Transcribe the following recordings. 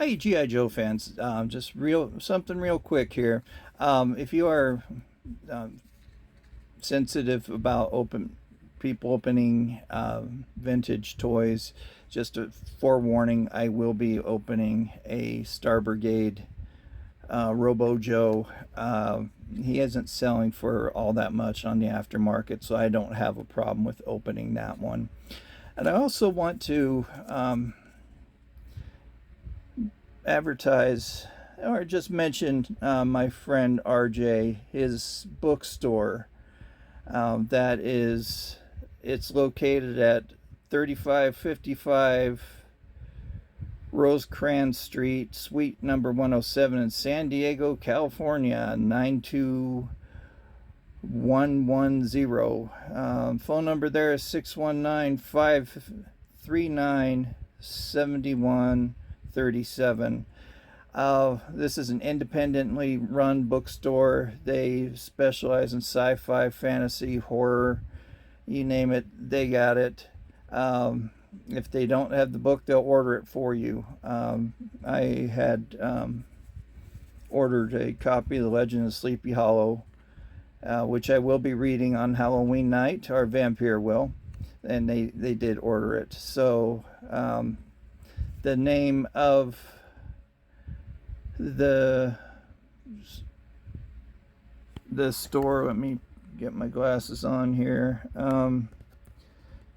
Hey, G.I. Joe fans, just something real quick here. If you are sensitive about people opening vintage toys, just a forewarning, I will be opening a Star Brigade Robo Joe. He isn't selling for all that much on the aftermarket, so I don't have a problem with opening that one. And I also want to advertise or just mention my friend RJ, his bookstore. It's located at 3555 Rosecrans Street, Suite number 107 in San Diego, California, 92110. Phone number there is 619-539-7137. This is an independently run bookstore. They specialize in sci-fi, fantasy, horror, you name it, they got it. If they don't have the book, they'll order it for you. I had ordered a copy of The Legend of Sleepy Hollow, which I will be reading on Halloween night, or Vampire will, and they did order it. So the name of the store, let me get my glasses on here,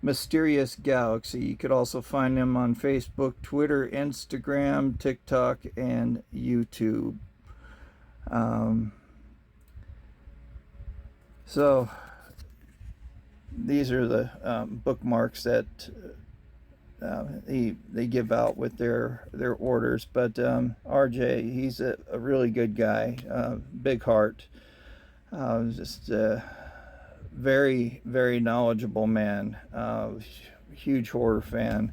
Mysterious Galaxy. You could also find them on Facebook, Twitter, Instagram, TikTok, and YouTube. So these are the bookmarks that they give out with their orders. But RJ, he's a really good guy, big heart, just very, very knowledgeable man, huge horror fan.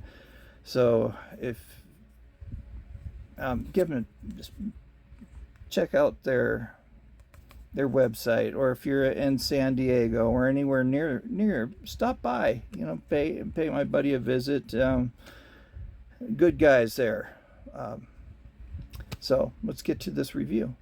So if just check out their website, or if you're in San Diego or anywhere near, stop by, pay my buddy a visit. Good guys there. So let's get to this review.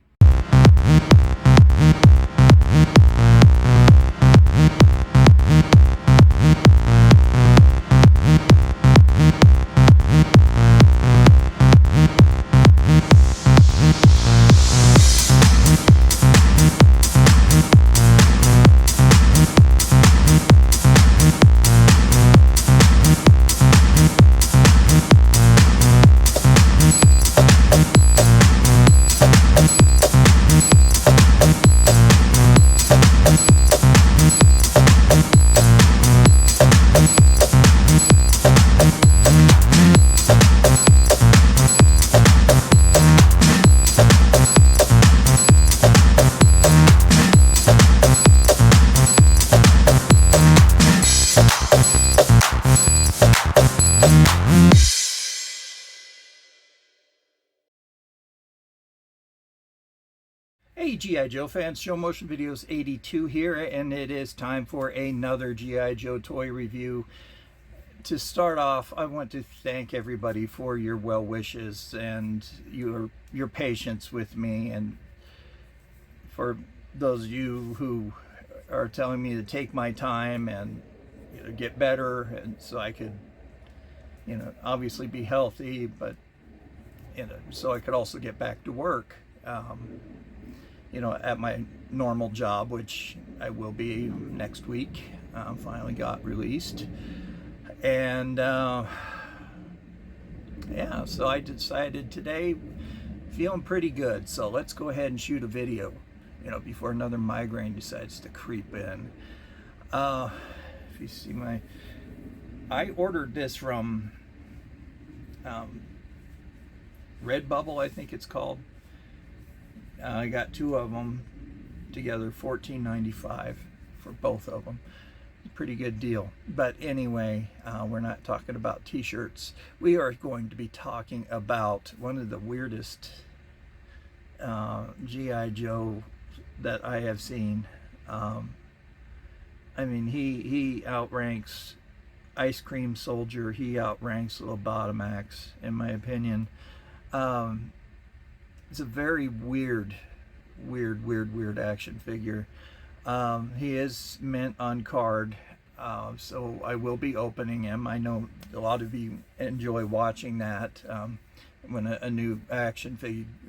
Hey G.I. Joe fans, Show Motion Videos 82 here, and it is time for another G.I. Joe toy review. To start off, I want to thank everybody for your well wishes and your patience with me, and for those of you who are telling me to take my time and get better, and so I could obviously be healthy, but so I could also get back to work. At my normal job, which I will be next week. Finally got released. And yeah, so I decided today, feeling pretty good. So let's go ahead and shoot a video, before another migraine decides to creep in. If you see I ordered this from Redbubble, I think it's called. I got two of them together, $14.95 for both of them. Pretty good deal. But anyway, we're not talking about t-shirts. We are going to be talking about one of the weirdest G.I. Joe that I have seen. I mean, he outranks Ice Cream Soldier. He outranks Lobotomax, in my opinion. It's a very weird action figure. He is mint on card, so I will be opening him. I know a lot of you enjoy watching that, when a new action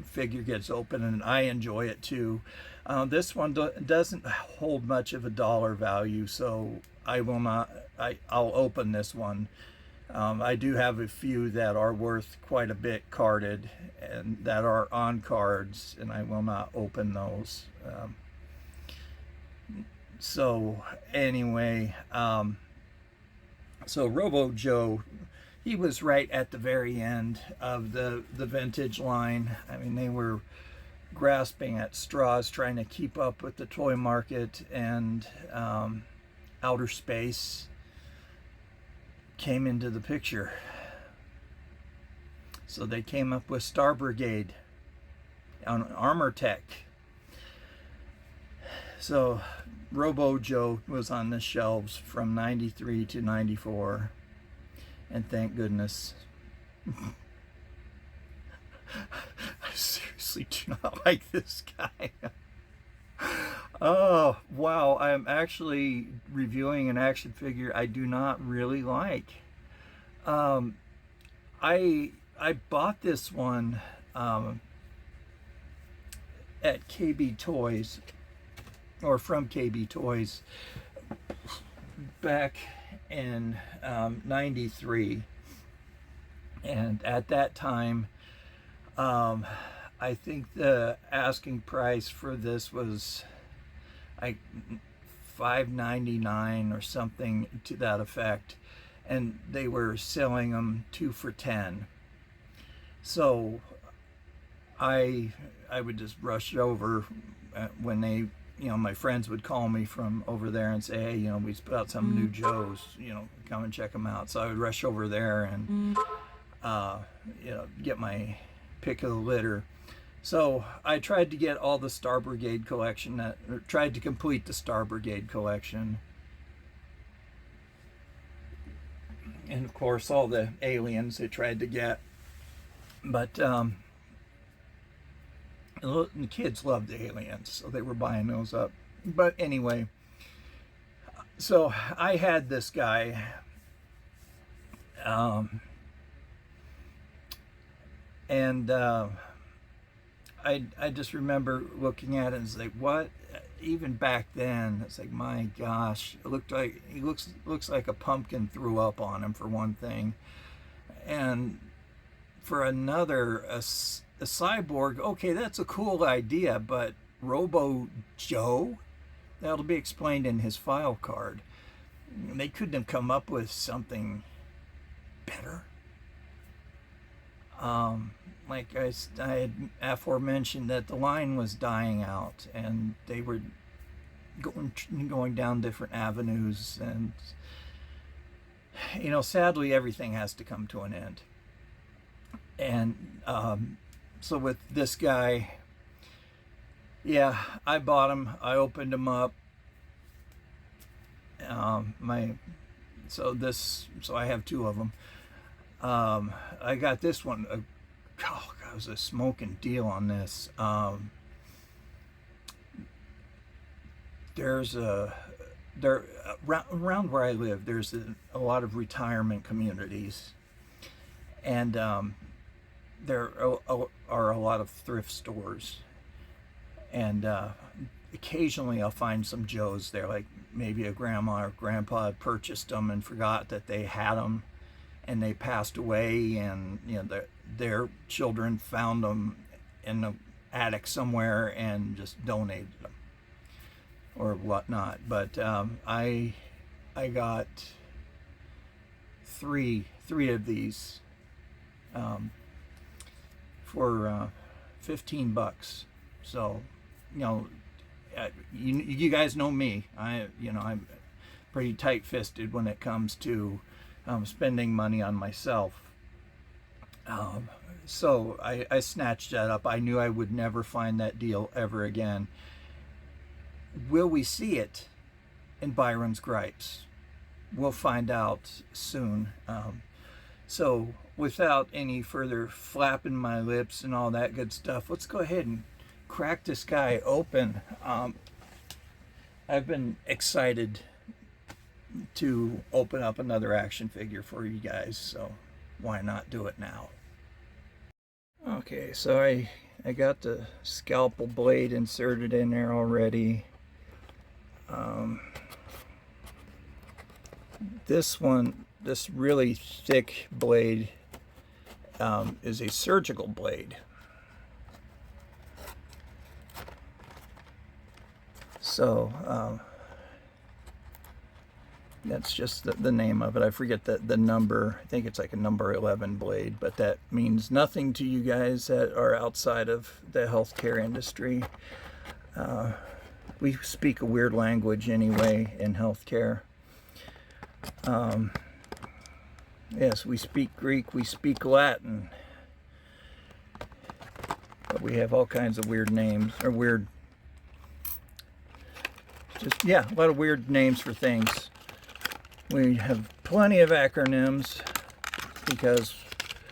figure gets open, and I enjoy it too. This one doesn't hold much of a dollar value, so I will not. I'll open this one. I do have a few that are worth quite a bit carded and that are on cards, and I will not open those. So anyway, so Robo Joe, he was right at the very end of the vintage line. I mean, they were grasping at straws trying to keep up with the toy market, and outer space came into the picture. So they came up with Star Brigade on Armor Tech. So Robo Joe was on the shelves from 93 to 94, and thank goodness. I seriously do not like this guy. Oh wow, I'm actually reviewing an action figure I do not really like. I bought this one at KB Toys, or from KB Toys, back in 93, and at that time, I think the asking price for this was like $5.99 or something to that effect, and they were selling them 2 for $10. So I would just rush over when they, my friends would call me from over there and say, hey, we put out some new Joes, come and check them out. So I would rush over there and get my pick of the litter. So I tried to get all the Star Brigade collection, or tried to complete the Star Brigade collection. And of course all the aliens I tried to get. But the kids loved the aliens, so they were buying those up. But anyway, so I had this guy, and I just remember looking at it and it's like, what? Even back then, it's like, my gosh, it looked like he looks like a pumpkin threw up on him, for one thing, and for another, a cyborg. Okay, that's a cool idea, but Robo Joe, that'll be explained in his file card. They couldn't have come up with something better. Like I had aforementioned, that the line was dying out, and they were going down different avenues, and sadly everything has to come to an end. And so with this guy, yeah, I bought him. I opened him up. So I have 2 of them. I got this one. It was a smoking deal on this. Around where I live, there's a lot of retirement communities, and there are a lot of thrift stores, and occasionally I'll find some Joes there, like maybe a grandma or grandpa had purchased them and forgot that they had them, and they passed away, and their children found them in the attic somewhere and just donated them or whatnot. But I got three of these for $15. So you guys know me. I'm pretty tight-fisted when it comes to spending money on myself. So I snatched that up. I knew I would never find that deal ever again. Will we see it in Byron's Gripes? We'll find out soon. So without any further flapping my lips and all that good stuff, let's go ahead and crack this guy open. I've been excited to open up another action figure for you guys, so why not do it now? Okay, so I got the scalpel blade inserted in there already. This really thick blade is a surgical blade. So that's just the name of it. I forget the number. I think it's like a number 11 blade, but that means nothing to you guys that are outside of the healthcare industry. We speak a weird language anyway in healthcare. Yes, we speak Greek, we speak Latin, but we have all kinds of weird names, or weird, a lot of weird names for things. We have plenty of acronyms, because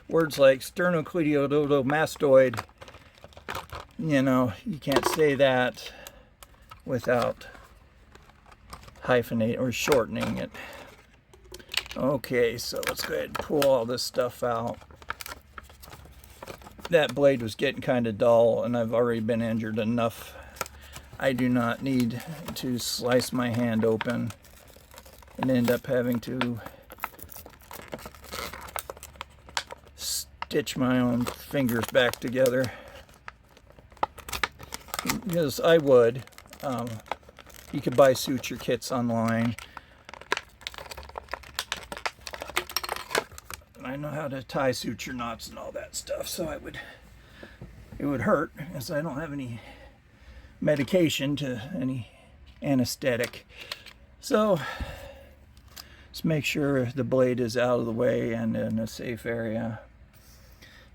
words like sternocleidomastoid, you can't say that without hyphenating or shortening it. Okay, so let's go ahead and pull all this stuff out. That blade was getting kind of dull, and I've already been injured enough. I do not need to slice my hand open and end up having to stitch my own fingers back together. Because I would. You could buy suture kits online. I know how to tie suture knots and all that stuff, so it would hurt, as I don't have any medication to any anesthetic. So let's make sure the blade is out of the way and in a safe area.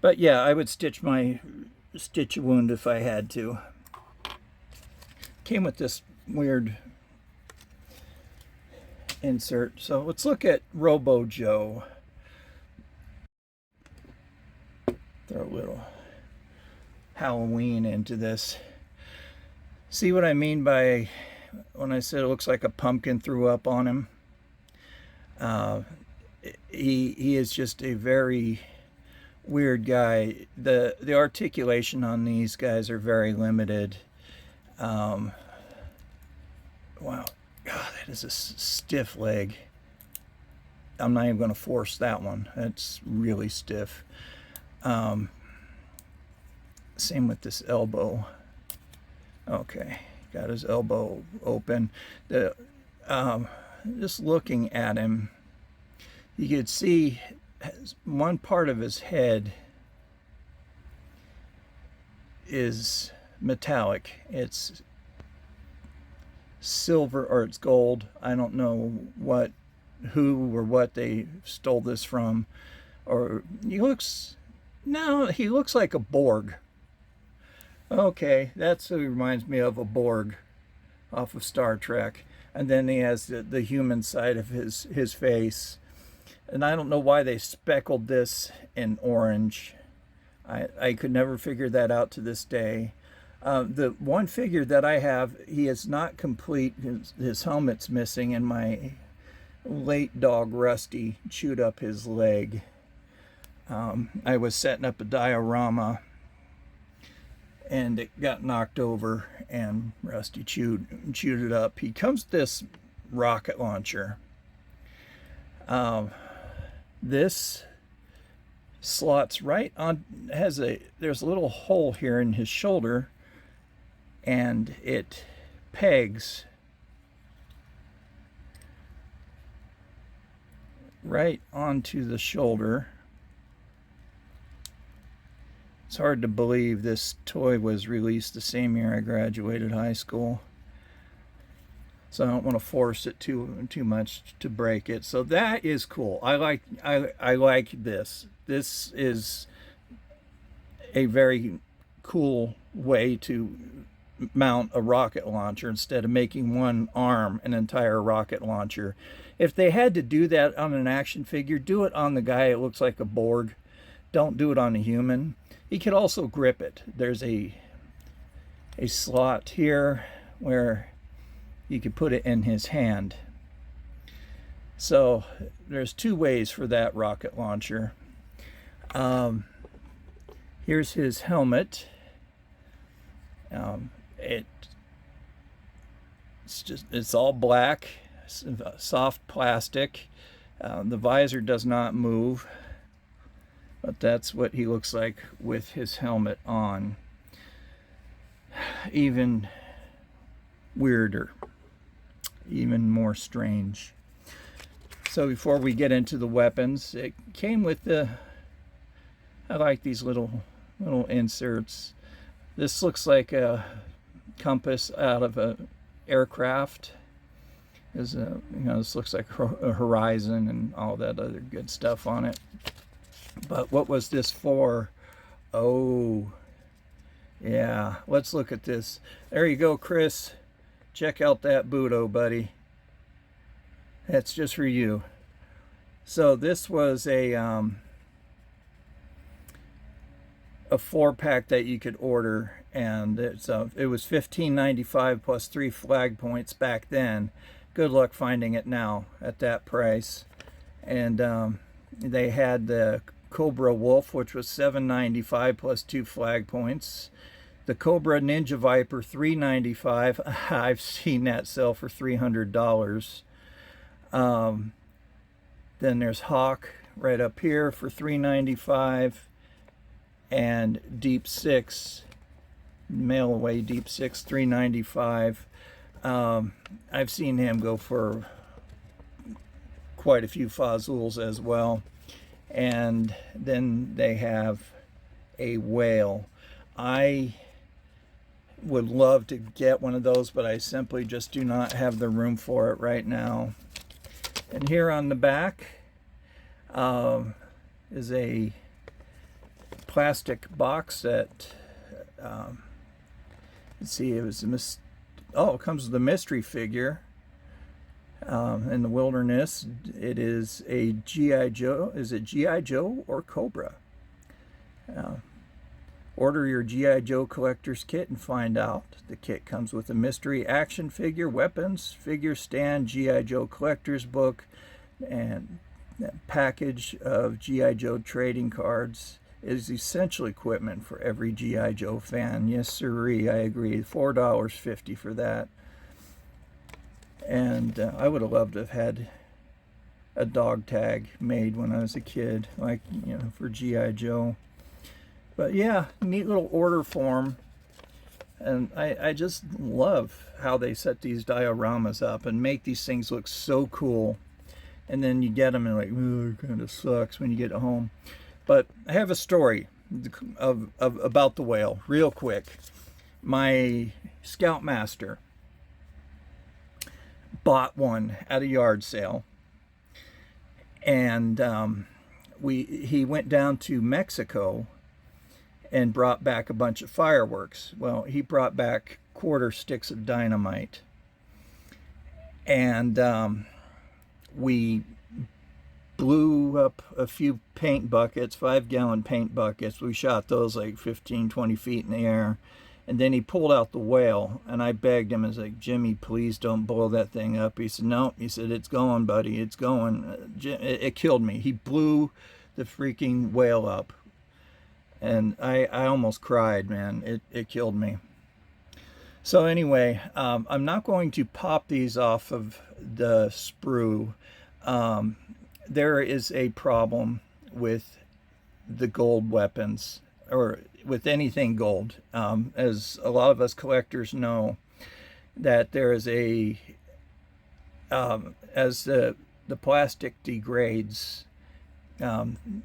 But yeah, I would stitch a wound if I had to. Came with this weird insert. So let's look at Robo Joe. Throw a little Halloween into this. See what I mean by when I said it looks like a pumpkin threw up on him? He is just a very weird guy. The articulation on these guys are very limited. Wow, God, that is a stiff leg. I'm not even going to force that one. That's really stiff. Same with this elbow. Okay, got his elbow open. Just looking at him, you could see one part of his head is metallic. It's silver or it's gold. I don't know who or what they stole this from. Or he looks like a Borg. Okay, that's what reminds me of, a Borg off of Star Trek. And then he has the human side of his face. And I don't know why they speckled this in orange. I could never figure that out to this day. The one figure that I have, he is not complete. His helmet's missing, and my late dog Rusty chewed up his leg. I was setting up a diorama, and it got knocked over, and Rusty chewed it up. He comes with this rocket launcher. This slots right on, there's a little hole here in his shoulder, and it pegs right onto the shoulder. It's hard to believe this toy was released the same year I graduated high school. So I don't want to force it too much to break it. So that is cool. I like this. This is a very cool way to mount a rocket launcher instead of making one arm an entire rocket launcher. If they had to do that on an action figure, do it on the guy that looks like a Borg. don't do it on a human. He could also grip it. There's a slot here where you could put it in his hand. So there's two ways for that rocket launcher. Here's his helmet. It's all black, soft plastic. The visor does not move, but that's what he looks like with his helmet on. Even weirder, even more strange. So before we get into the weapons, it came with I like these little inserts. This looks like a compass out of a aircraft. This looks like a horizon and all that other good stuff on it. But what was this for? Oh, yeah. Let's look at this. There you go, Chris. Check out that Budo, buddy. That's just for you. So this was a 4-pack that you could order, and it was $15.95 plus 3 flag points back then. Good luck finding it now at that price. And they had the Cobra Wolf, which was $7.95 plus 2 flag points. The Cobra Ninja Viper, $3.95. I've seen that sell for $300. Then there's Hawk right up here for $3.95. And Deep Six, mail away Deep Six, $3.95. I've seen him go for quite a few Fazools as well. And then they have a whale. I would love to get one of those, but I simply just do not have the room for it right now. And here on the back is a plastic box that let's see, it was it comes with a mystery figure in the wilderness. It is a G.I. Joe. Is it G.I. Joe or Cobra? Order your G.I. Joe collector's kit and find out. The kit comes with a mystery action figure, weapons, figure stand, G.I. Joe collector's book, and that package of G.I. Joe trading cards. Is essential equipment for every G.I. Joe fan. Yes, sirree, I agree. $4.50 for that. And I would have loved to have had a dog tag made when I was a kid, like, for G.I. Joe. But yeah, neat little order form. And I just love how they set these dioramas up and make these things look so cool. And then you get them and like, oh, it kind of sucks when you get home. But I have a story about the whale, real quick. My Scoutmaster bought one at a yard sale, and he went down to Mexico and brought back a bunch of fireworks. Well, he brought back quarter sticks of dynamite, and we blew up a few paint buckets, 5-gallon paint buckets. We shot those like 15, 20 feet in the air. And then he pulled out the whale, and I begged him. I was like, Jimmy, please don't blow that thing up. He said, no. He said, it's going, buddy. It's going. It killed me. He blew the freaking whale up. And I almost cried, man. It killed me. So anyway, I'm not going to pop these off of the sprue. There is a problem with the gold weapons, or with anything gold. As a lot of us collectors know, that there is as the plastic degrades,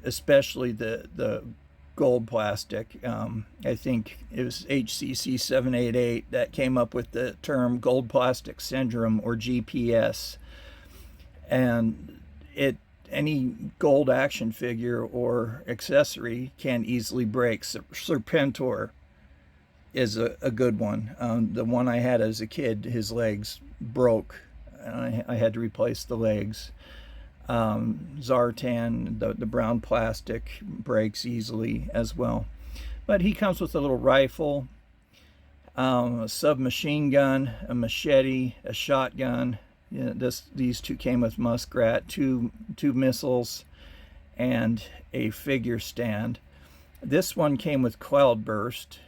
especially the gold plastic. I think it was HCC 788 that came up with the term gold plastic syndrome, or GPS. And any gold action figure or accessory can easily break. Serpentor is a good one. The one I had as a kid, his legs broke, and I had to replace the legs. Zartan, the brown plastic, breaks easily as well. But he comes with a little rifle, a submachine gun, a machete, a shotgun. Yeah, these two came with Muskrat, two missiles, and a figure stand. This one came with Cloudburst,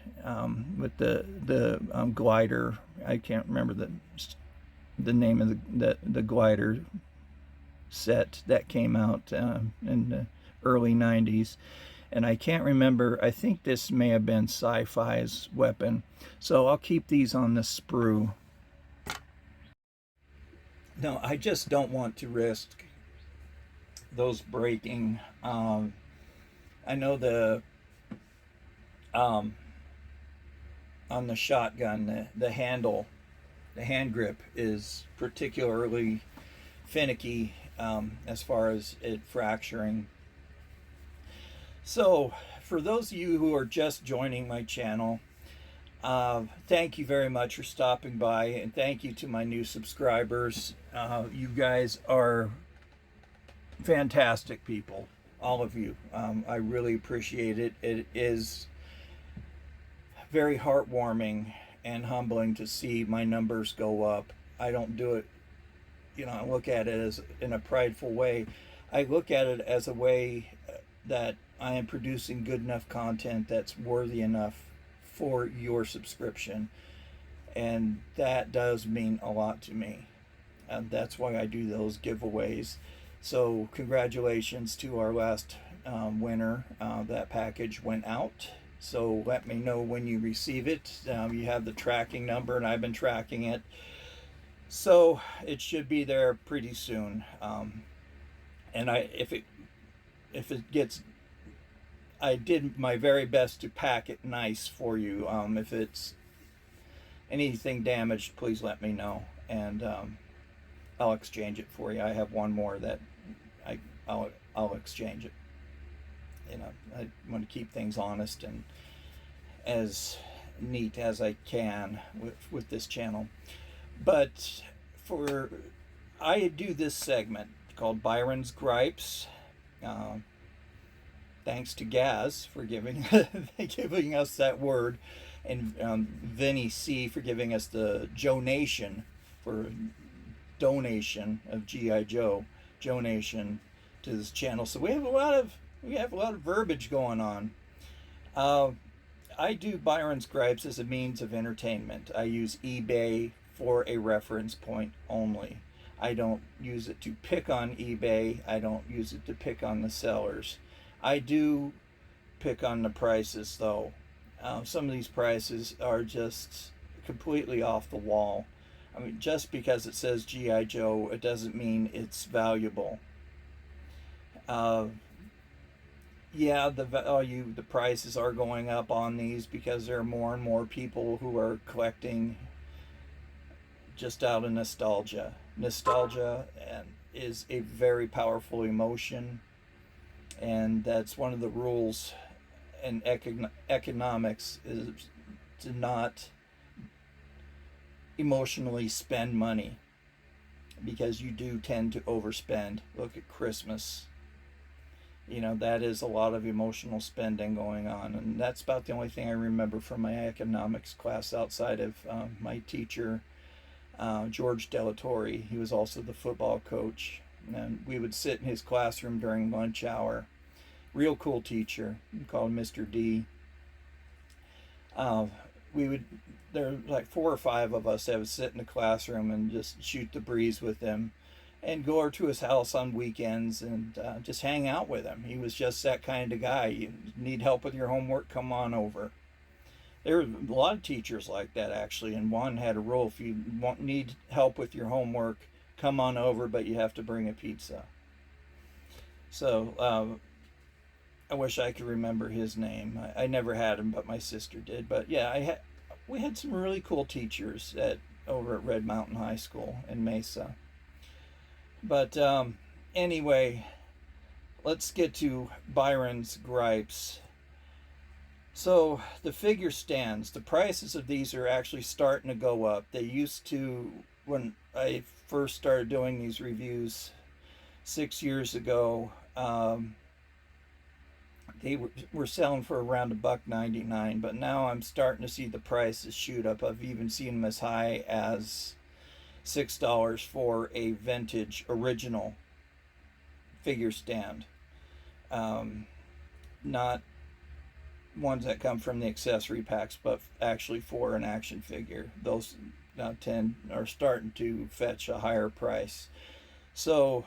with the glider. I can't remember the name of the glider set that came out in the early 90s. And I can't remember, I think this may have been Sci-Fi's weapon. So I'll keep these on the sprue. No, I just don't want to risk those breaking. I know on the shotgun, the handle, the hand grip is particularly finicky as far as it fracturing. So for those of you who are just joining my channel, thank you very much for stopping by, and thank you to my new subscribers. You guys are fantastic people, all of you. I really appreciate it. It is very heartwarming and humbling to see my numbers go up. I don't do it, I look at it as in a prideful way. I look at it as a way that I am producing good enough content that's worthy enough for your subscription, and that does mean a lot to me. That's why I do those giveaways. So congratulations to our last winner. That package went out, so let me know when you receive it. You have the tracking number, and I've been tracking it, so it should be there pretty soon. And if it gets, I did my very best to pack it nice for you. If it's anything damaged, please let me know, and I'll exchange it for you. I have one more that I'll exchange it. I want to keep things honest and as neat as I can with this channel. But I do this segment called Byron's Gripes. Thanks to Gazz for giving us that word, and Vinny C for giving us the J.O.E. for donation of G.I. Joe, donation to this channel. So we have a lot of verbiage going on. I do Byron's Gripes as a means of entertainment. I use eBay for a reference point only. I don't use it to pick on eBay. I don't use it to pick on the sellers. I do pick on the prices, though. Some of these prices are just completely off the wall. I mean, just because it says G.I. Joe, it doesn't mean it's valuable. Yeah, the prices are going up on these because there are more and more people who are collecting just out of nostalgia. Nostalgia is a very powerful emotion, and that's one of the rules in economics, is to not emotionally spend money, because you do tend to overspend. Look at Christmas. That is a lot of emotional spending going on, and that's about the only thing I remember from my economics class outside of my teacher, George Delatorre. He was also the football coach, and we would sit in his classroom during lunch hour. Real cool teacher. We called him Mr. D. There were like 4 or 5 of us that would sit in the classroom and just shoot the breeze with him, and go over to his house on weekends and just hang out with him. He was just that kind of guy. You need help with your homework, come on over. There were a lot of teachers like that, actually, and one had a rule: if you need help with your homework, come on over, but you have to bring a pizza. So I wish I could remember his name. I never had him, but my sister did. But yeah, we had some really cool teachers over at Red Mountain High School in Mesa. But anyway, let's get to Byron's Gripes. So the figure stands, the prices of these are actually starting to go up. They used to, when I first started doing these reviews, 6 years ago. They were selling for around $1.99, but now I'm starting to see the prices shoot up. I've even seen them as high as $6 for a vintage original figure stand. Not ones that come from the accessory packs, but actually for an action figure. Those now are starting to fetch a higher price. So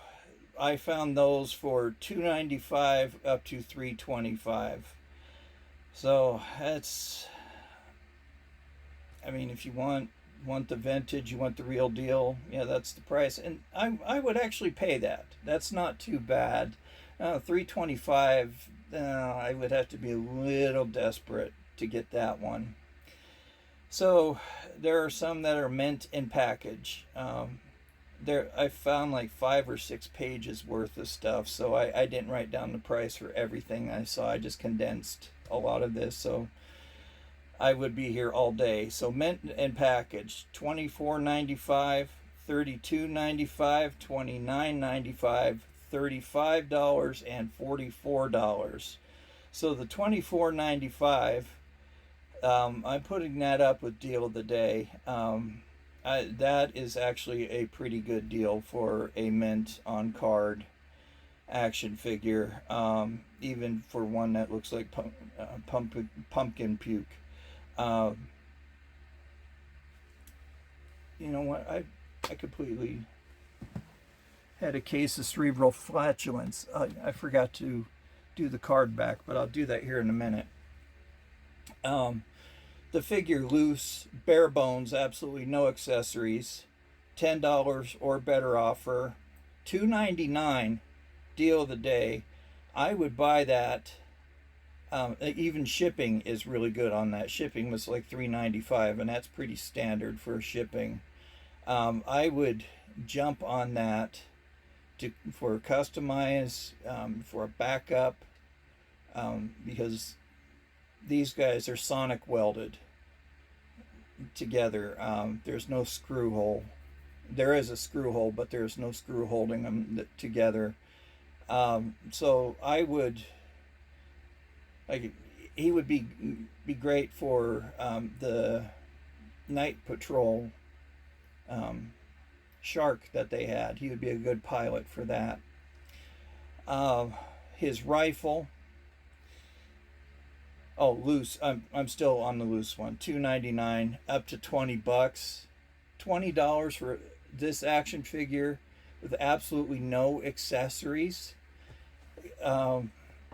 I found those for $2.95 up to $3.25. So that's, I mean, if you want the vintage, you want the real deal, yeah, that's the price. And I would actually pay that. That's not too bad. $3.25, I would have to be a little desperate to get that one. So there are some that are mint in package. I found like 5 or 6 pages worth of stuff, so I didn't write down the price for everything I saw. I just condensed a lot of this, so I would be here all day. So mint and package, $24.95, $32.95, $29.95, $35, and $44. So the $24.95, I'm putting that up with deal of the day. That is actually a pretty good deal for a mint on card action figure, even for one that looks like pumpkin puke. You know what? I completely had a case of cerebral flatulence. I forgot to do the card back, but I'll do that here in a minute. The figure loose, bare bones, absolutely no accessories, $10 or better offer, $2.99 deal of the day. I would buy that. Even shipping is really good on that. Shipping was like $3.95, and that's pretty standard for shipping. I would jump on that for customize, for a backup, because these guys are sonic welded together. There's no screw hole. There is a screw hole, but there's no screw holding them together. So I would, he would be great for the night patrol shark that they had. He would be a good pilot for that. His rifle. Oh, loose. I'm still on the loose one. $2.99 up to $20. $20 for this action figure with absolutely no accessories. Can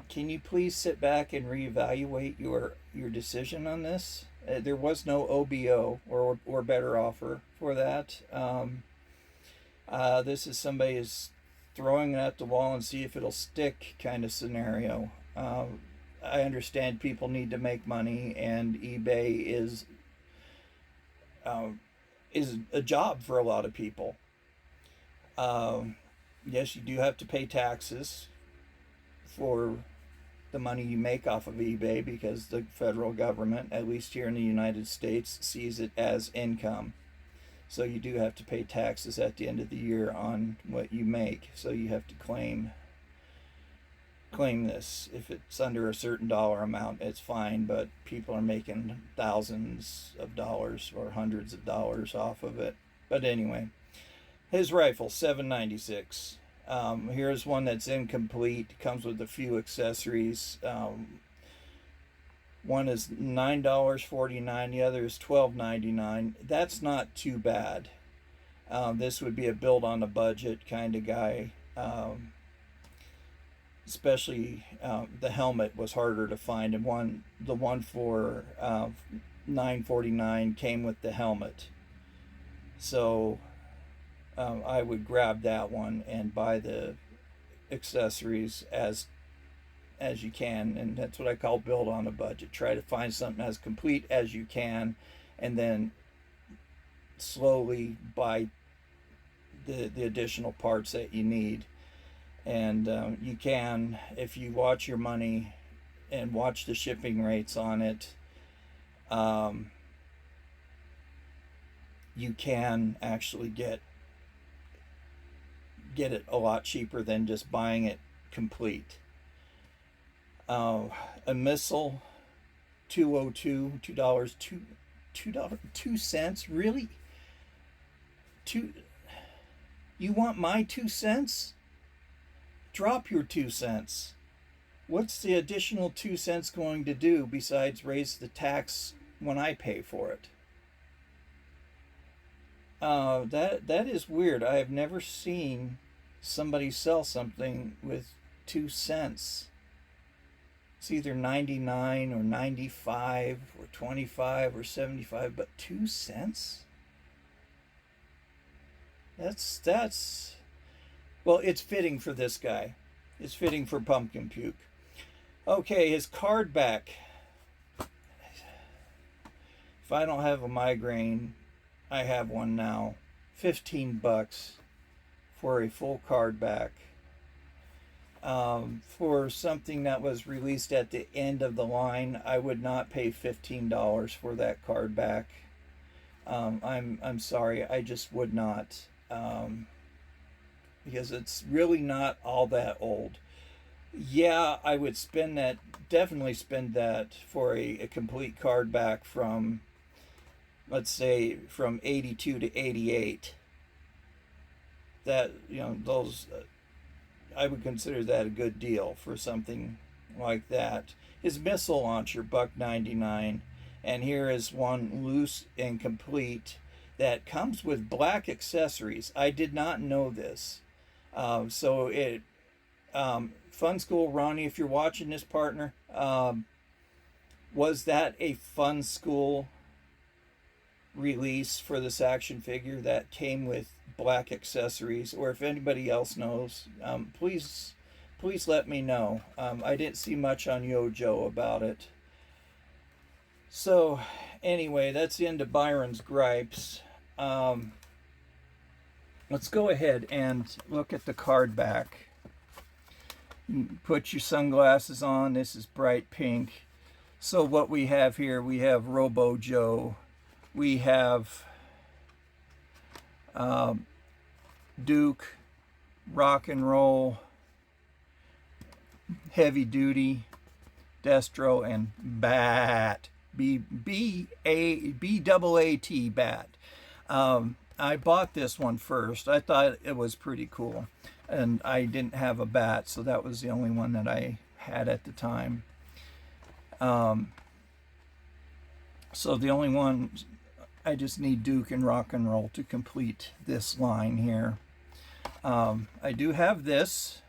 you please sit back and reevaluate your decision on this? There was no OBO or better offer for that. This is somebody is throwing it at the wall and see if it'll stick kind of scenario. I understand people need to make money, and eBay is a job for a lot of people. Yes, you do have to pay taxes for the money you make off of eBay, because the federal government, at least here in the United States, sees it as income. So you do have to pay taxes at the end of the year on what you make. So you have to claim this. If it's under a certain dollar amount, it's fine, but people are making thousands of dollars or hundreds of dollars off of it. But anyway, his rifle, $7.96. Here's one that's incomplete, comes with a few accessories. One is $9.49, the other is $12.99. That's not too bad. This would be a build on a budget kind of guy. Especially the helmet was harder to find, and the one for $9.49 came with the helmet. So I would grab that one and buy the accessories as you can, and that's what I call build on a budget. Try to find something as complete as you can, and then slowly buy the additional parts that you need. And you can, if you watch your money and watch the shipping rates on it, you can actually get get it a lot cheaper than just buying it complete. A missile, $2.02, $2, $2.02, really? You want my 2 cents? Drop your 2 cents. What's the additional 2 cents going to do besides raise the tax when I pay for it? That is weird. I have never seen somebody sell something with 2 cents. It's either 99 or 95 or 25 or 75, but 2 cents? That's well, it's fitting for this guy. It's fitting for Pumpkin Puke. Okay, his card back. If I don't have a migraine, I have one now. $15 for a full card back. For something that was released at the end of the line, I would not pay $15 for that card back. I'm sorry, I just would not. Because it's really not all that old. Yeah, I would spend that, definitely spend that for a complete card back from, let's say, from 82 to 88. That, those, I would consider that a good deal for something like that. His missile launcher, $1.99, and here is one loose and complete that comes with black accessories. I did not know this. So it, Fun School, Ronnie, if you're watching this, partner, was that a Fun School release for this action figure that came with black accessories? Or if anybody else knows, please let me know. I didn't see much on Yo-Jo about it. So anyway, that's the end of Byron's gripes. Let's go ahead and look at the card back. Put your sunglasses on. This is bright pink. So what we have here, we have Robo Joe. We have Duke, Rock and Roll, Heavy Duty, Destro, and Bat. B-double-A-T, Bat. I bought this one first. I thought it was pretty cool. And I didn't have a bat, so that was the only one that I had at the time. So the only one, I just need Duke and Rock and Roll to complete this line here. I do have this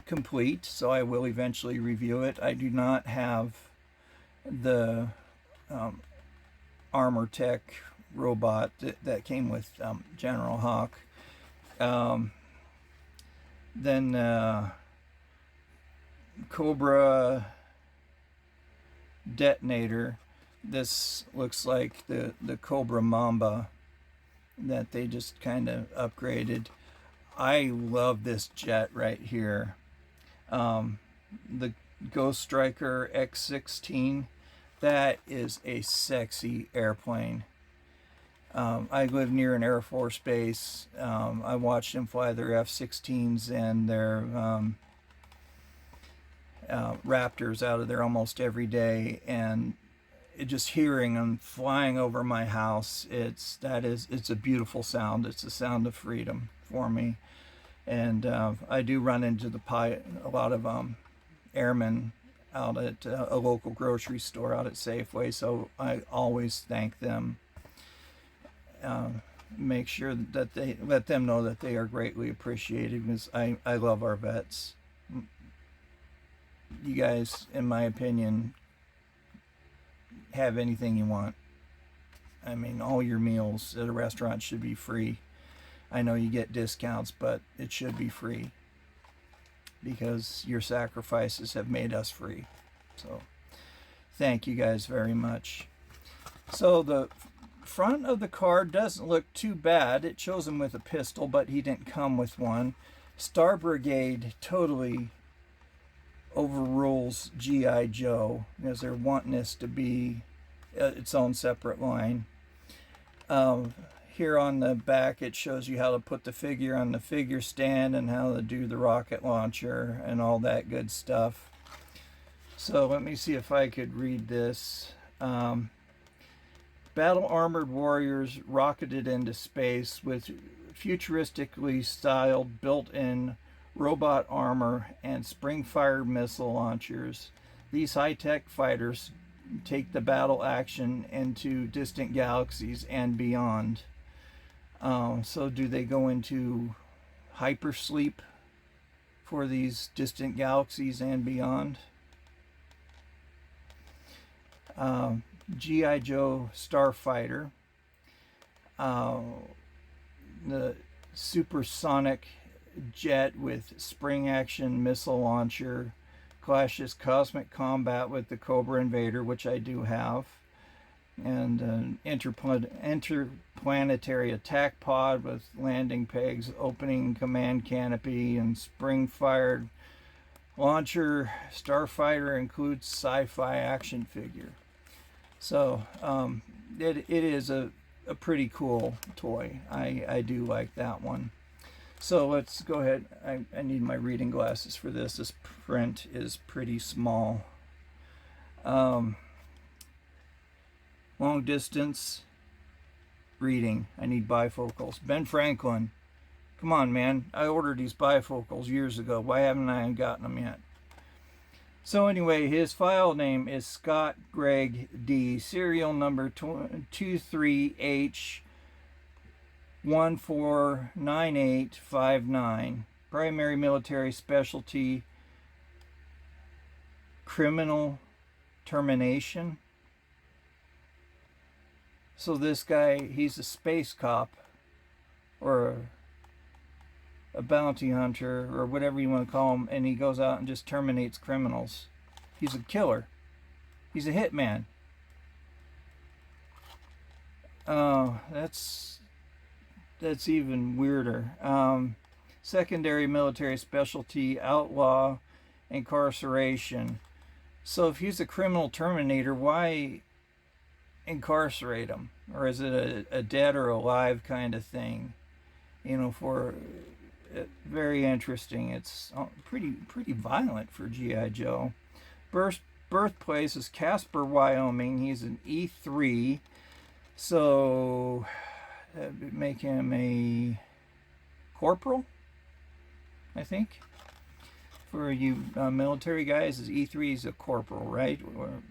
complete, so I will eventually review it. I do not have the Armor Tech robot that came with General Hawk. Then Cobra Detonator. This looks like the Cobra Mamba that they just kind of upgraded. I love this jet right here. The Ghost Striker X-16. That is a sexy airplane. I live near an Air Force base. I watched them fly their F-16s and their Raptors out of there almost every day, and just hearing them flying over my house, it's a beautiful sound. It's the sound of freedom for me. And I do run into a lot of airmen out at a local grocery store out at Safeway, so I always thank them. Make sure that they let them know that they are greatly appreciated, because I love our vets. You guys, in my opinion, have anything you want. I mean, all your meals at a restaurant should be free. I know you get discounts, but it should be free, because your sacrifices have made us free. So thank you guys very much. So the front of the card doesn't look too bad. It shows him with a pistol, but he didn't come with one. Star Brigade totally overrules G.I. Joe, because they're wanting this to be its own separate line. here on the back it shows you how to put the figure on the figure stand and how to do the rocket launcher and all that good stuff. So let me see if I could read this. Battle armored warriors rocketed into space with futuristically styled built-in robot armor and spring-fired missile launchers. These high-tech fighters take the battle action into distant galaxies and beyond. So do they go into hypersleep for these distant galaxies and beyond? G.I. Joe Starfighter, the supersonic jet with spring action missile launcher clashes cosmic combat with the Cobra Invader, which I do have, and an interplanetary attack pod with landing pegs, opening command canopy, and spring-fired launcher. Starfighter includes sci-fi action figure. So it is a pretty cool toy. I do like that one. So let's go ahead. I need my reading glasses for this. This print is pretty small. Long distance reading. I need bifocals. Ben Franklin. Come on, man. I ordered these bifocals years ago. Why haven't I gotten them yet? So anyway, his file name is Scott Greg D. Serial number 23H149859. Primary military specialty, criminal termination. So this guy, he's a space cop or a bounty hunter or whatever you want to call him, and he goes out and just terminates criminals. He's a killer. He's a hitman. That's even weirder. Secondary military specialty, outlaw incarceration. So if he's a criminal terminator, why incarcerate him? Or is it a dead or alive kind of thing? You know, for very interesting. It's pretty violent for G.I. Joe. Birthplace is Casper, Wyoming. He's an E3, so that would make him a corporal, I think. For you military guys, is E3 is a corporal, right? Or an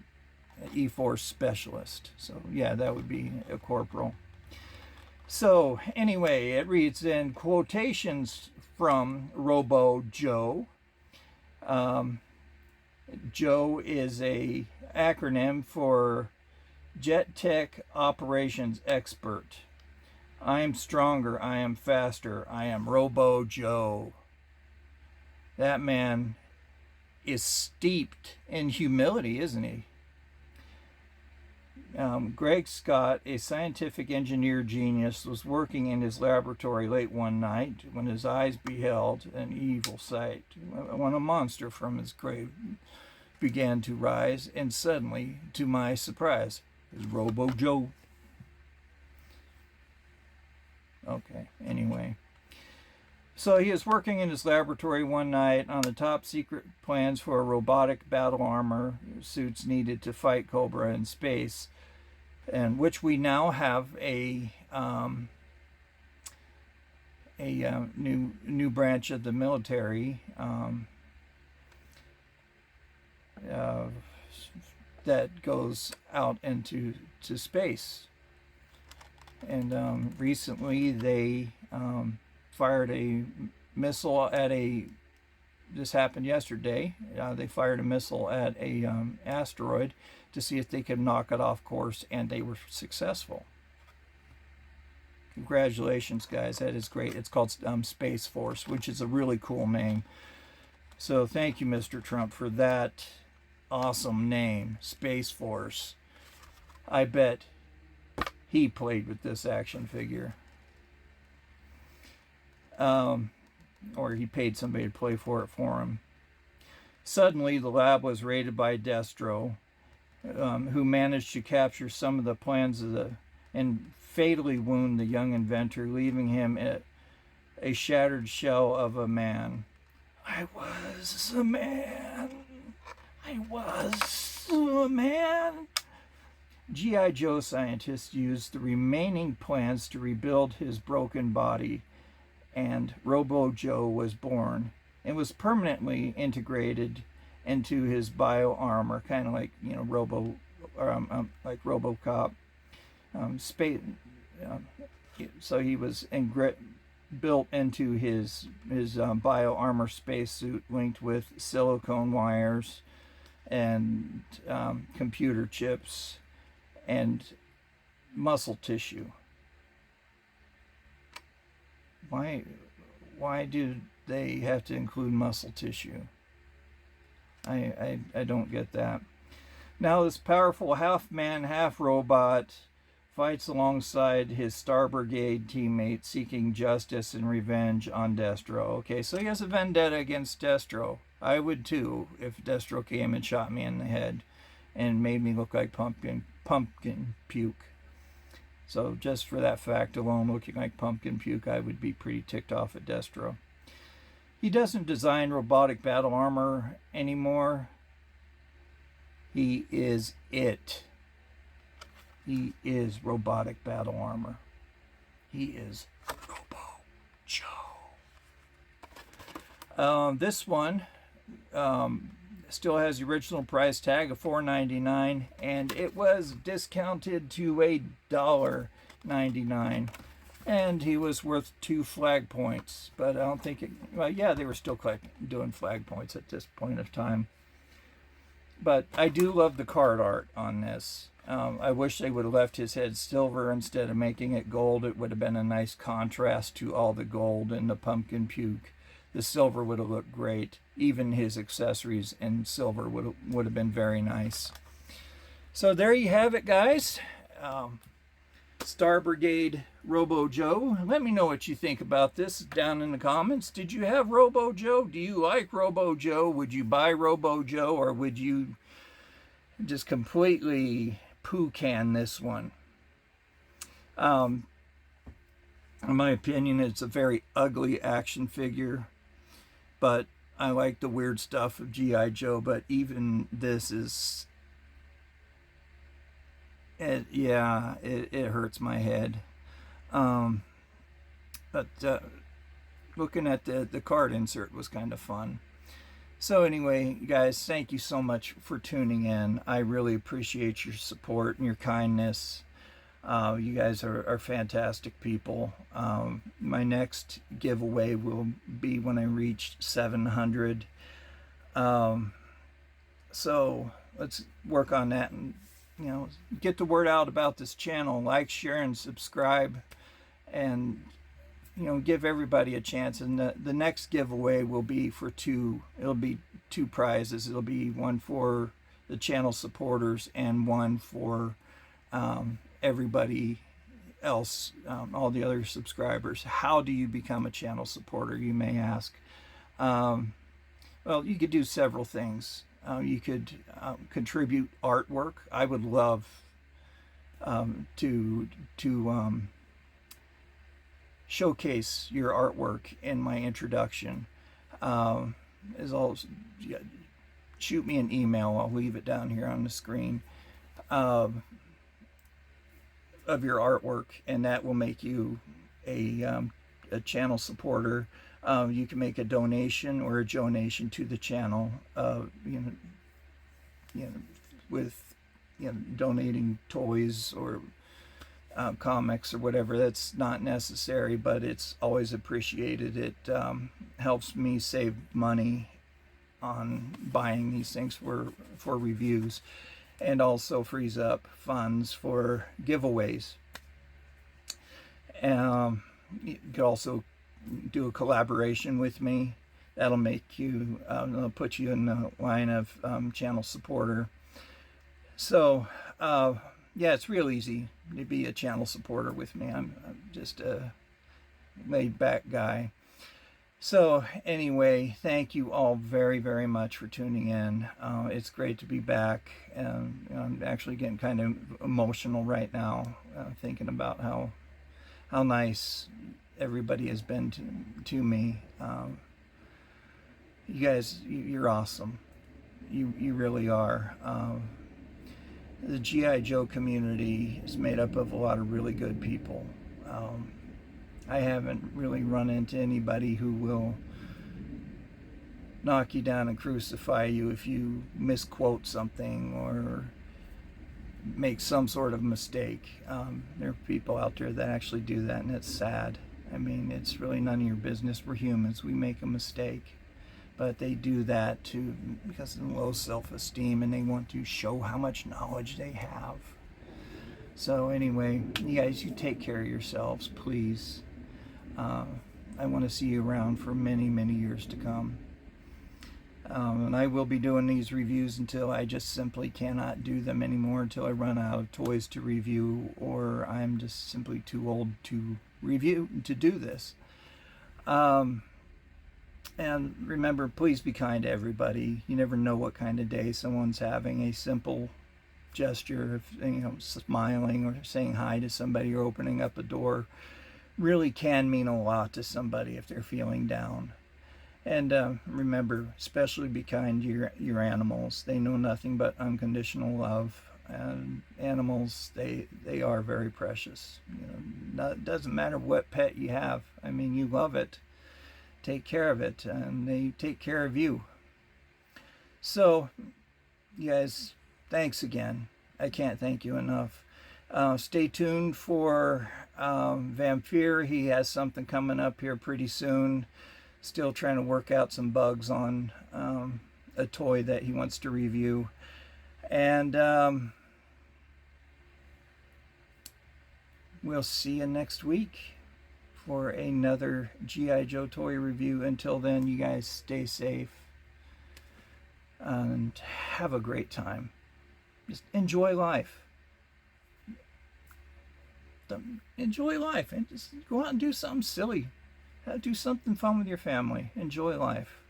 E4 specialist. So yeah, that would be a corporal. So anyway, it reads in quotations from Robo Joe. Joe is a acronym for Jet Tech Operations Expert. I am stronger, I am faster, I am Robo Joe. That man is steeped in humility, isn't he? Greg Scott, a scientific engineer genius, was working in his laboratory late one night when his eyes beheld an evil sight. When a monster from his grave began to rise, and suddenly, to my surprise, is Robo Joe. Okay, anyway. So he is working in his laboratory one night on the top secret plans for a robotic battle armor suits needed to fight Cobra in space, and which we now have a new branch of the military that goes out into space. And recently they fired a missile at this happened yesterday. They fired a missile at a asteroid to see if they could knock it off course, and they were successful. Congratulations, guys. That is great. It's called Space Force, which is a really cool name. So thank you, Mr. Trump, for that awesome name, Space Force. I bet he played with this action figure. Or he paid somebody to play for it for him. Suddenly, the lab was raided by Destro, who managed to capture some of the plans of the and fatally wound the young inventor, leaving him a shattered shell of a man. I was a man. I was a man. G.I. Joe scientists used the remaining plans to rebuild his broken body, and Robo Joe was born and was permanently integrated into his bio armor, kind of like Robo, or like RoboCop. Space. So he was built into his bio armor spacesuit, linked with silicone wires and computer chips and muscle tissue. Why do they have to include muscle tissue? I don't get that. Now this powerful half-man, half-robot fights alongside his Star Brigade teammate, seeking justice and revenge on Destro. Okay, so he has a vendetta against Destro. I would too if Destro came and shot me in the head and made me look like pumpkin puke. So just for that fact alone, looking like pumpkin puke, I would be pretty ticked off at Destro. He doesn't design robotic battle armor anymore. He is it. He is robotic battle armor. He is Robo Joe. This one still has the original price tag of $4.99, and it was discounted to $1.99, and he was worth 2 flag points. But I don't think it. Well, yeah, they were still doing flag points at this point of time. But I do love the card art on this. I wish they would have left his head silver instead of making it gold. It would have been a nice contrast to all the gold and the pumpkin puke. The silver would have looked great. Even his accessories in silver would have been very nice. So there you have it, guys. Star Brigade Robo Joe. Let me know what you think about this down in the comments. Did you have Robo Joe? Do you like Robo Joe? Would you buy Robo Joe, or would you just completely poo-can this one? In my opinion, it's a very ugly action figure, but I like the weird stuff of G.I. Joe. But even this is, it hurts my head. But looking at the card insert was kind of fun. So anyway, guys, thank you so much for tuning in. I really appreciate your support and your kindness. You guys are fantastic people. My next giveaway will be when I reach 700. So let's work on that and get the word out about this channel. Like, share, and subscribe, and give everybody a chance. And the next giveaway will be for two. It'll be 2 prizes. It'll be one for the channel supporters and one for everybody else, all the other subscribers. How do you become a channel supporter, you may ask? Well, you could do several things. You could contribute artwork. I would love to showcase your artwork in my introduction. As always, shoot me an email. I'll leave it down here on the screen of your artwork, and that will make you a channel supporter. You can make a donation or a donation to the channel, with donating toys or comics or whatever. That's not necessary, but it's always appreciated. It helps me save money on buying these things for reviews, and also frees up funds for giveaways. You could also do a collaboration with me. That'll make you, that'll put you in the line of channel supporter. So yeah, it's real easy to be a channel supporter with me. I'm just a laid back guy. So anyway, thank you all very, very much for tuning in. It's great to be back, and I'm actually getting kind of emotional right now, thinking about how nice everybody has been to me. You guys, you're awesome. You really are. The G.I. Joe community is made up of a lot of really good people. I haven't really run into anybody who will knock you down and crucify you if you misquote something or make some sort of mistake. There are people out there that actually do that, and it's sad. I mean, it's really none of your business. We're humans. We make a mistake. But they do that because of low self-esteem, and they want to show how much knowledge they have. So anyway, you guys, you take care of yourselves, please. I want to see you around for many, many years to come. And I will be doing these reviews until I just simply cannot do them anymore, until I run out of toys to review, or I'm just simply too old to do this. And remember, please be kind to everybody. You never know what kind of day someone's having. A simple gesture of, smiling or saying hi to somebody or opening up a door really can mean a lot to somebody if they're feeling down. And remember, especially be kind to your animals. They know nothing but unconditional love. And animals, they are very precious. It doesn't matter what pet you have. I mean, you love it. Take care of it, and they take care of you. So, you guys, thanks again. I can't thank you enough. Stay tuned for Vampire. He has something coming up here pretty soon. Still trying to work out some bugs on a toy that he wants to review. And we'll see you next week for another G.I. Joe toy review. Until then, you guys stay safe and have a great time. Just enjoy life. Enjoy life, and just go out and do something silly. Do something fun with your family. Enjoy life,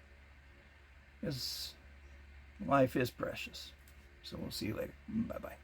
because life is precious. So we'll see you later. Bye-bye.